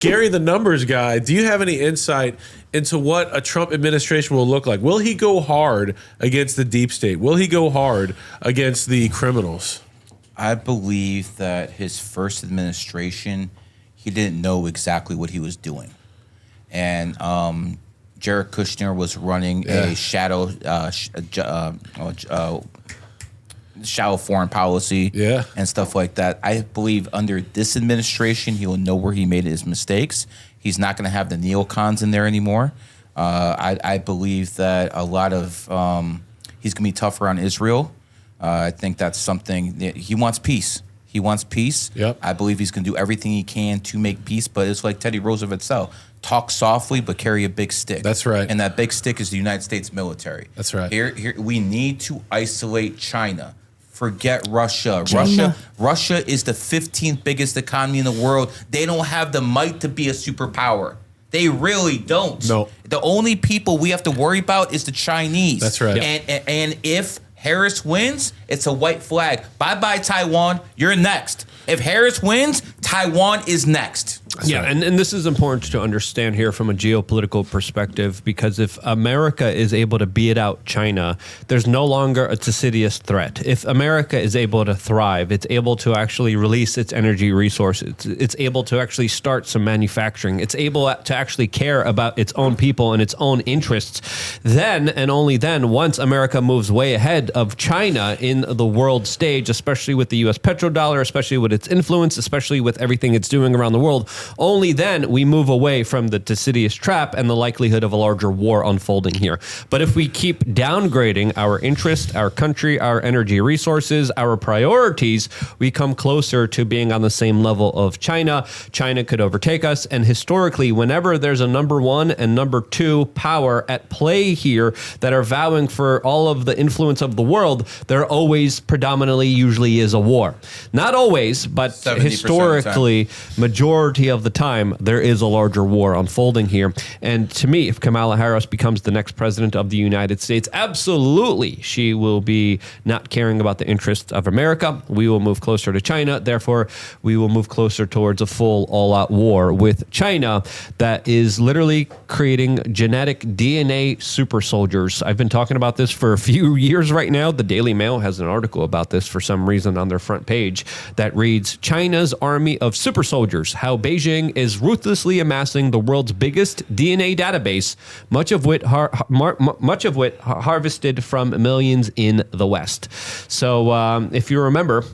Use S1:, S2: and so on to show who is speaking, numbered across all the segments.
S1: Gary, the numbers guy, do you have any insight into what a Trump administration will look like? Will he go hard against the deep state? Will he go hard against the criminals?
S2: I believe that his first administration, he didn't know exactly what he was doing. And Jared Kushner was running a shadow foreign policy and stuff like that. I believe under this administration, he will know where he made his mistakes. He's not going to have the neocons in there anymore. I believe that a lot of he's going to be tougher on Israel. I think that's something that he wants peace. He wants peace.
S1: Yep.
S2: I believe he's going to do everything he can to make peace, but it's like Teddy Roosevelt said, talk softly, but carry a big stick.
S1: That's right.
S2: And that big stick is the United States military.
S1: That's right.
S2: Here, we need to isolate China. Forget Russia. Russia is the 15th biggest economy in the world. They don't have the might to be a superpower. They really don't.
S1: No.
S2: The only people we have to worry about is the Chinese.
S1: That's right.
S2: And if Harris wins, it's a white flag. Bye-bye, Taiwan. You're next. If Harris wins, Taiwan is next.
S3: Yeah, and this is important to understand here from a geopolitical perspective, because if America is able to beat out China, there's no longer a insidious threat. If America is able to thrive, it's able to actually release its energy resources, it's able to actually start some manufacturing, it's able to actually care about its own people and its own interests, then and only then, once America moves way ahead of China in the world stage, especially with the U.S. petrodollar, especially with its influence, especially with everything it's doing around the world, only then we move away from the insidious trap and the likelihood of a larger war unfolding here. But if we keep downgrading our interest, our country, our energy resources, our priorities, we come closer to being on the same level of China. China could overtake us. And historically, whenever there's a number one and number two power at play here that are vowing for all of the influence of the world, there always predominantly usually is a war. Not always, but historically, majority of the time, there is a larger war unfolding here. And to me, if Kamala Harris becomes the next president of the United States, absolutely, she will be not caring about the interests of America. We will move closer to China. Therefore, we will move closer towards a full all-out war with China that is literally creating genetic DNA super soldiers. I've been talking about this for a few years right now. The Daily Mail has an article about this for some reason on their front page that reads, China's army of super soldiers, how Beijing is ruthlessly amassing the world's biggest DNA database, much of which harvested from millions in the West. So if you remember,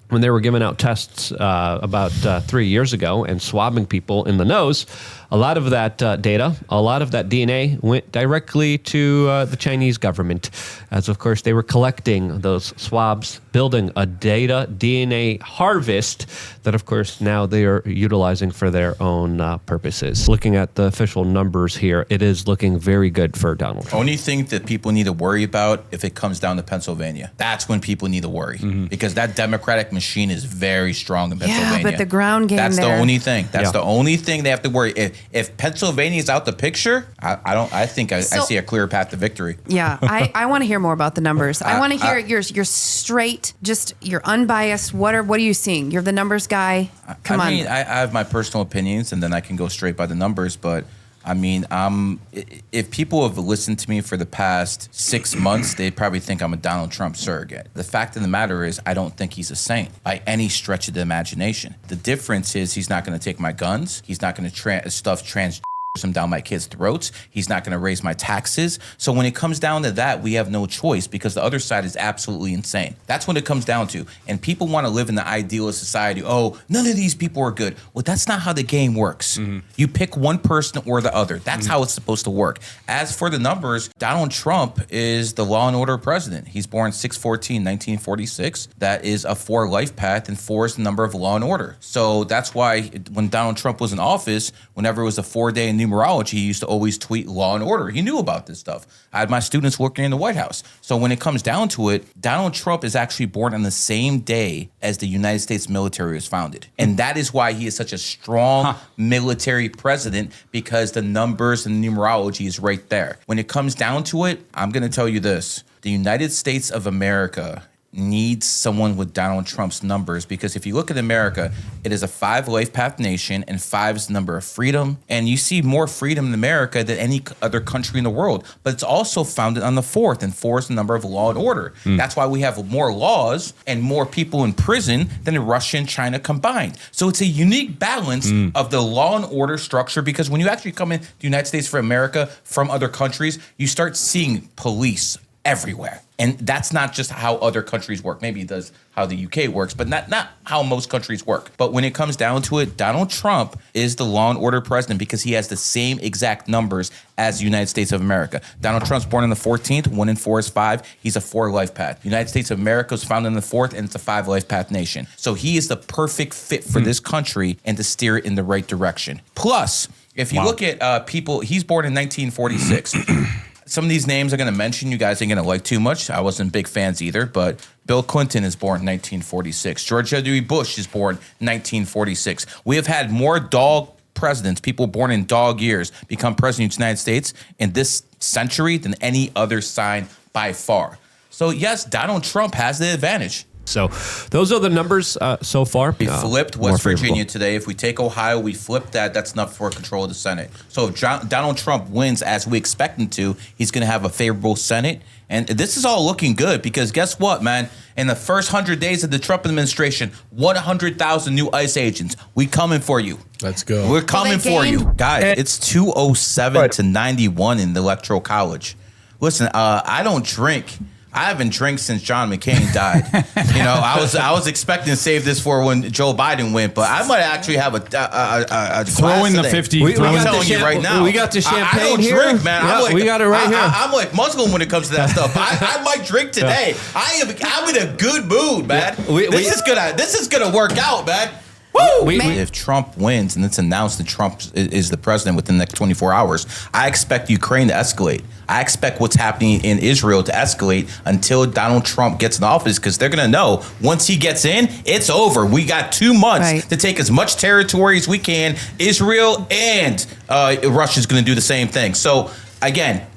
S3: when they were giving out tests about 3 years ago and swabbing people in the nose, a lot of that data, a lot of that DNA went directly to the Chinese government, as of course they were collecting those swabs, building a DNA harvest that of course now they are utilizing for their own purposes. Looking at the official numbers here, it is looking very good for Donald Trump.
S2: Only thing that people need to worry about if it comes down to Pennsylvania, that's when people need to worry, because that Democratic machine is very strong in Pennsylvania.
S4: Yeah, but the ground game
S2: That's
S4: there.
S2: the only thing. That's the only thing they have to worry. If Pennsylvania's out the picture, I think I see a clear path to victory.
S4: Yeah, I want to hear more about the numbers. I want to hear your straight, just your unbiased. What are you seeing? You're the numbers guy. Come on.
S2: I mean, I have my personal opinions, and then I can go straight by the numbers. But I mean, if people have listened to me for the past 6 months, they probably think I'm a Donald Trump surrogate. The fact of the matter is, I don't think he's a saint by any stretch of the imagination. The difference is he's not going to take my guns. He's not going to stuff trans them down my kids' throats. He's not going to raise my taxes. So when it comes down to that, we have no choice because the other side is absolutely insane. That's what it comes down to. And people want to live in the idealist society. Oh, none of these people are good. Well, that's not how the game works. You pick one person or the other. That's how it's supposed to work. As for the numbers, Donald Trump is the law and order president. He's born 6/14/1946. That is a 4 life path, and 4 is the number of law and order. So that's why when Donald Trump was in office, whenever it was a 4-day in numerology, he used to always tweet law and order. He knew about this stuff. I had my students working in the White House. So when it comes down to it, Donald Trump is actually born on the same day as the United States military was founded. And that is why he is such a strong military president, because the numbers and numerology is right there. When it comes down to it, I'm going to tell you this. The United States of America needs someone with Donald Trump's numbers, because if you look at America, it is a 5 life path nation, and 5 is the number of freedom. And you see more freedom in America than any other country in the world. But it's also founded on the 4th, and 4 is the number of law and order. That's why we have more laws and more people in prison than Russia and China combined. So it's a unique balance of the law and order structure, because when you actually come in the United States for America from other countries, you start seeing police everywhere. And that's not just how other countries work. Maybe it does how the UK works, but not how most countries work. But when it comes down to it, Donald Trump is the law and order president because he has the same exact numbers as the United States of America. Donald Trump's born on the 14th. 1 and 4 is 5. He's a 4 life path. United States of America was founded on the 4th, and it's a 5 life path nation. So he is the perfect fit for this country and to steer it in the right direction. Plus, if you look at people, he's born in 1946. Some of these names I'm going to mention, you guys ain't going to like too much. I wasn't big fans either, but Bill Clinton is born in 1946. George W. Bush is born in 1946. We have had more dog presidents, people born in dog years, become president of the United States in this century than any other sign by far. So yes, Donald Trump has the advantage.
S3: So those are the numbers so far.
S2: We flipped West Virginia today. If we take Ohio, we flip that. That's enough for control of the Senate. So if Donald Trump wins as we expect him to, he's going to have a favorable Senate. And this is all looking good because guess what, man? In the first 100 days of the Trump administration, 100,000 new ICE agents. We coming for you.
S1: Let's go.
S2: We're coming for you. Guys, it's 207 to 91 in the Electoral College. Listen, I don't drink. I haven't drank since John McCain died. I was expecting to save this for when Joe Biden went, but I might actually have a
S5: throw in the 50.
S2: I'm telling you right now.
S3: We got the champagne
S2: I don't
S3: here.
S2: drink, man.
S3: Yeah, we got it right here.
S2: I'm like Muslim when it comes to that stuff. I might drink today. I'm in a good mood, man. This is gonna work out, man. Woo! If Trump wins and it's announced that Trump is the president within the next 24 hours, I expect Ukraine to escalate. I expect what's happening in Israel to escalate until Donald Trump gets in office, because they're going to know once he gets in, it's over. We got 2 months to take as much territory as we can. Israel and Russia's going to do the same thing. So again,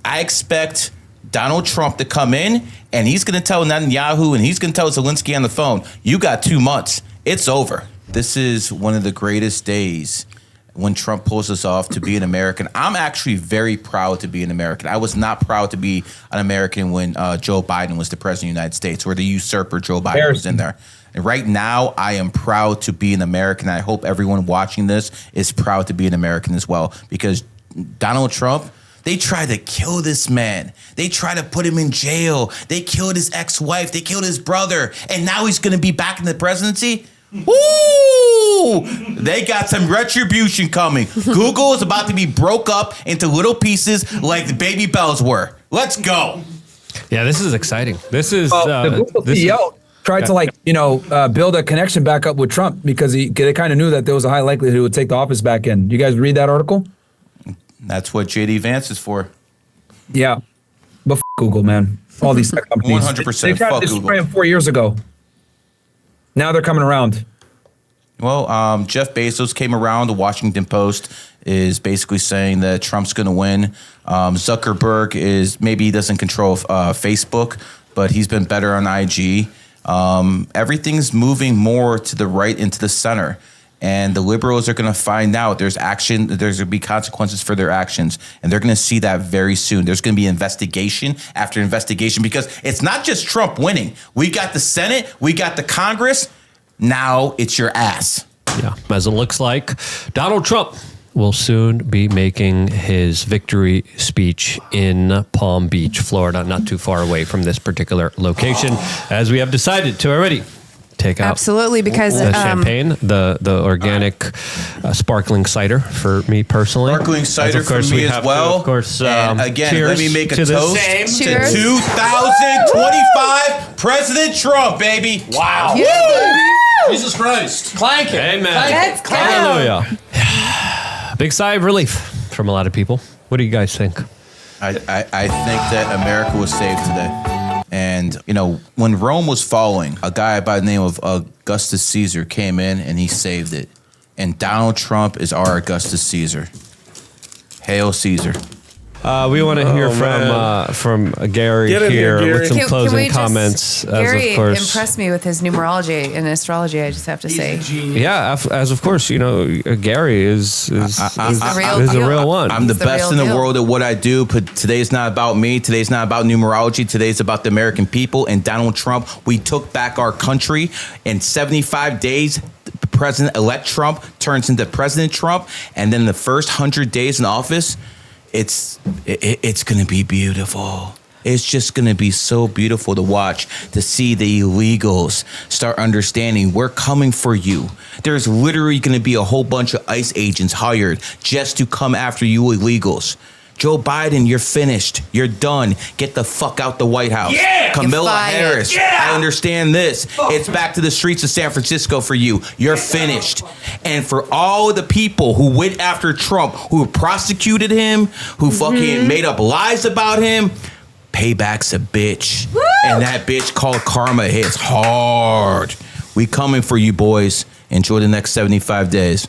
S2: I expect Donald Trump to come in, and he's going to tell Netanyahu and he's going to tell Zelensky on the phone, you got 2 months. It's over. This is one of the greatest days when Trump pulls us off to be an American. I'm actually very proud to be an American. I was not proud to be an American when Joe Biden was the president of the United States, or the usurper Joe Biden was in there. And right now, I am proud to be an American. I hope everyone watching this is proud to be an American as well, because Donald Trump, they tried to kill this man. They tried to put him in jail. They killed his ex-wife. They killed his brother. And now he's going to be back in the presidency? Woo! They got some retribution coming. Google is about to be broke up into little pieces like the Baby Bells were. Let's go.
S3: Yeah, this is exciting. This is
S6: the Google CEO tried to build a connection back up with Trump because they kind of knew that there was a high likelihood he would take the office back in. You guys read that article?
S2: That's what JD Vance is for.
S6: Yeah, but Google, man. All these tech companies.
S2: 100%.
S6: They tried to destroy him 4 years ago. Now they're coming around.
S2: Well, Jeff Bezos came around. The Washington Post is basically saying that Trump's going to win. Zuckerberg maybe he doesn't control Facebook, but he's been better on IG. Everything's moving more to the right and to the center. And the liberals are going to find out there's going to be consequences for their actions. And they're going to see that very soon. There's going to be investigation after investigation, because it's not just Trump winning. We got the Senate. We got the Congress. Now it's your ass.
S3: Yeah, as it looks like, Donald Trump will soon be making his victory speech in Palm Beach, Florida, not too far away from this particular location, as we have decided to already take out
S4: absolutely, because
S3: the champagne, the organic sparkling cider for me personally.
S2: Sparkling cider for me as well.
S3: Of course,
S2: and again, let me make a
S3: to
S2: toast
S4: Cheers.
S2: to 2025 President Trump, baby. Wow.
S4: Yeah.
S5: Jesus Christ.
S3: Clank it. Amen.
S4: Let's go.
S3: Hallelujah. Big sigh of relief from a lot of people. What do you guys think?
S2: I think that America was saved today. And, when Rome was falling, a guy by the name of Augustus Caesar came in and he saved it. And Donald Trump is our Augustus Caesar. Hail Caesar.
S3: We want to hear from Garry
S1: Get in here,
S3: here
S1: Garry.
S3: with some
S4: Can
S3: closing
S4: we just-
S3: comments.
S4: Gary
S3: as of course,
S4: impressed me with his numerology and astrology. I just have to say,
S3: yeah, as of course, Garry is
S4: the real
S3: a
S4: deal.
S3: real one.
S2: I'm the
S4: He's the
S2: best
S4: real
S2: in the
S4: deal.
S2: world at what I do, but today's not about me. Today's not about numerology. Today's about the American people and Donald Trump. We took back our country in 75 days. President-elect Trump turns into President Trump, and then the first 100 days in office, it's going to be beautiful. It's just going to be so beautiful to watch, to see the illegals start understanding we're coming for you. There's literally going to be a whole bunch of ICE agents hired just to come after you illegals. Joe Biden, you're finished. You're done. Get the fuck out the White House. Yeah! Kamala Harris, I understand this. It's back to the streets of San Francisco for you. You're finished. And for all the people who went after Trump, who prosecuted him, who fucking made up lies about him, payback's a bitch. Woo! And that bitch called karma hits hard. We coming for you, boys. Enjoy the next 75 days.